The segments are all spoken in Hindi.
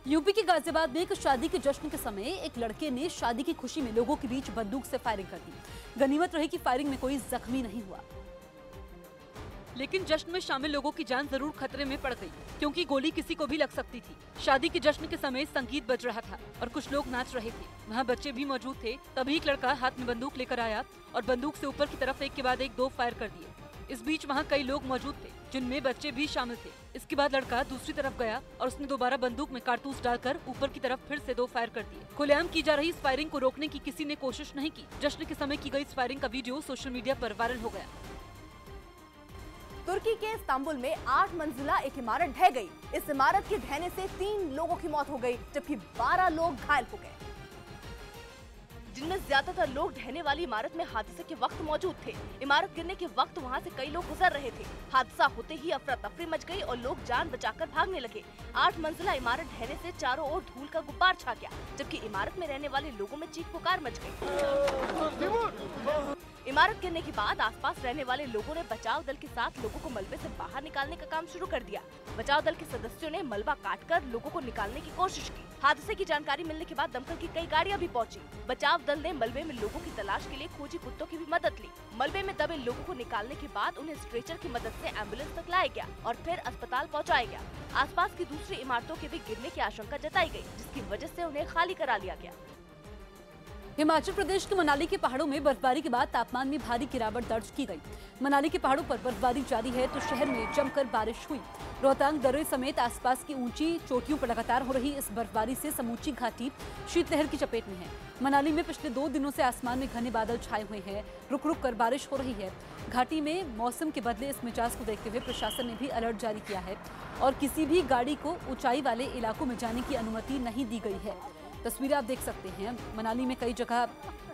यूपी के गाजियाबाद में एक शादी के जश्न के समय एक लड़के ने शादी की खुशी में लोगों के बीच बंदूक से फायरिंग कर दी। गनीमत रही कि फायरिंग में कोई जख्मी नहीं हुआ, लेकिन जश्न में शामिल लोगों की जान जरूर खतरे में पड़ गई, क्योंकि गोली किसी को भी लग सकती थी। शादी के जश्न के समय संगीत बज रहा था और कुछ लोग नाच रहे थे। वहाँ बच्चे भी मौजूद थे। तभी एक लड़का हाथ में बंदूक लेकर आया और बंदूक से ऊपर की तरफ एक के बाद एक 2 फायर कर दिए। इस बीच वहाँ कई लोग मौजूद थे, जिनमें बच्चे भी शामिल थे। इसके बाद लड़का दूसरी तरफ गया और उसने दोबारा बंदूक में कारतूस डालकर ऊपर की तरफ फिर से 2 फायर कर दिए। खुलेआम की जा रही इस फायरिंग को रोकने की किसी ने कोशिश नहीं की। जश्न के समय की गई इस फायरिंग का वीडियो सोशल मीडिया पर वायरल हो गया। तुर्की के इस्तांबुल में 8 मंजिला एक इमारत ढह गई। इस इमारत के ढहने से 3 लोगों की मौत हो गई, जबकि 12 लोग घायल हो गए, जिनमें ज्यादातर लोग ढहने वाली इमारत में हादसे के वक्त मौजूद थे। इमारत गिरने के वक्त वहां से कई लोग गुजर रहे थे। हादसा होते ही अफरा तफरी मच गई और लोग जान बचाकर भागने लगे। 8 मंजिला इमारत ढहने से चारों ओर धूल का गुब्बार छा गया, जबकि इमारत में रहने वाले लोगों में चीख पुकार मच गई। इमारत गिरने के बाद आसपास रहने वाले लोगों ने बचाव दल के साथ लोगों को मलबे से बाहर निकालने का काम शुरू कर दिया। बचाव दल के सदस्यों ने मलबा काटकर लोगों को निकालने की कोशिश की। हादसे की जानकारी मिलने के बाद दमकल की कई गाड़ियां भी पहुंची। बचाव दल ने मलबे में लोगों की तलाश के लिए खोजी कुत्तों की भी मदद ली। मलबे में दबे लोगों को निकालने के बाद उन्हें स्ट्रेचर की मदद से एम्बुलेंस तक लाया गया और फिर अस्पताल पहुँचाया गया। आसपास की दूसरी इमारतों के भी गिरने की आशंका जताई गयी, जिसकी वजह से उन्हें खाली करा लिया गया। हिमाचल प्रदेश के मनाली के पहाड़ों में बर्फबारी के बाद तापमान में भारी गिरावट दर्ज की गई। मनाली के पहाड़ों पर बर्फबारी जारी है तो शहर में जमकर बारिश हुई। रोहतांग दर्रे समेत आसपास की ऊंची चोटियों पर लगातार हो रही इस बर्फबारी से समूची घाटी शीतलहर की चपेट में है। मनाली में पिछले 2 दिनों से आसमान में घने बादल छाए हुए हैं। रुक रुक कर बारिश हो रही है। घाटी में मौसम के बदले इस मिजाज को देखते हुए प्रशासन ने भी अलर्ट जारी किया है और किसी भी गाड़ी को ऊंचाई वाले इलाकों में जाने की अनुमति नहीं दी गई है। तस्वीरें आप देख सकते हैं। मनाली में कई जगह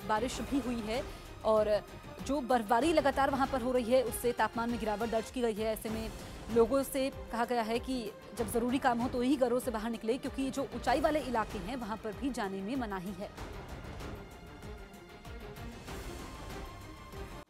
बारिश भी हुई है और जो बर्फबारी लगातार वहां पर हो रही है उससे तापमान में गिरावट दर्ज की गई है। ऐसे में लोगों से कहा गया है कि जब जरूरी काम हो तो ही घरों से बाहर निकले, क्योंकि जो ऊंचाई वाले इलाके हैं वहां पर भी जाने में मनाही है।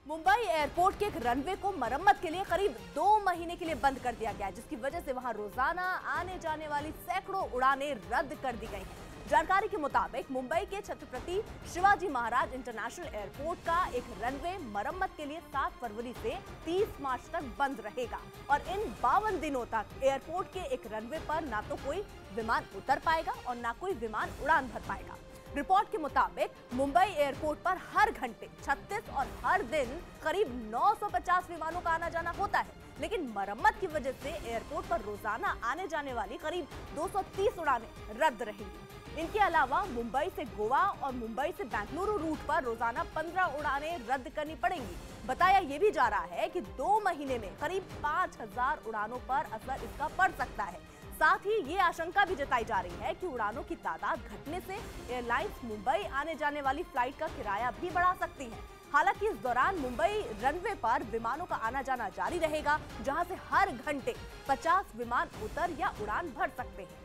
मुंबई एयरपोर्ट के एक रनवे को मरम्मत के लिए करीब 2 महीने के लिए बंद कर दिया गया है, जिसकी वजह से वहां रोजाना आने जाने वाली सैकड़ों उड़ानें रद्द कर दी गई हैं। जानकारी के मुताबिक मुंबई के छत्रपति शिवाजी महाराज इंटरनेशनल एयरपोर्ट का एक रनवे मरम्मत के लिए 7 फरवरी से 30 मार्च तक बंद रहेगा और इन 52 दिनों तक एयरपोर्ट के एक रनवे पर ना तो कोई विमान उतर पाएगा और ना कोई विमान उड़ान भर पाएगा। रिपोर्ट के मुताबिक मुंबई एयरपोर्ट पर हर घंटे 36 और हर दिन करीब 950 विमानों का आना जाना होता है, लेकिन मरम्मत की वजह से एयरपोर्ट पर रोजाना आने जाने वाली करीब 230 उड़ानें रद्द रहेंगी। इनके अलावा मुंबई से गोवा और मुंबई से बेंगलुरु रूट पर रोजाना 15 उड़ानें रद्द करनी पड़ेंगी। बताया ये भी जा रहा है कि 2 महीने में करीब 5000 उड़ानों पर असर इसका पड़ सकता है। साथ ही ये आशंका भी जताई जा रही है कि उड़ानों की तादाद घटने से एयरलाइंस मुंबई आने जाने वाली फ्लाइट का किराया भी बढ़ा सकती है। हालांकि इस दौरान मुंबई रनवे पर विमानों का आना जाना जारी रहेगा, जहां से हर घंटे 50 विमान उतर या उड़ान भर सकते हैं।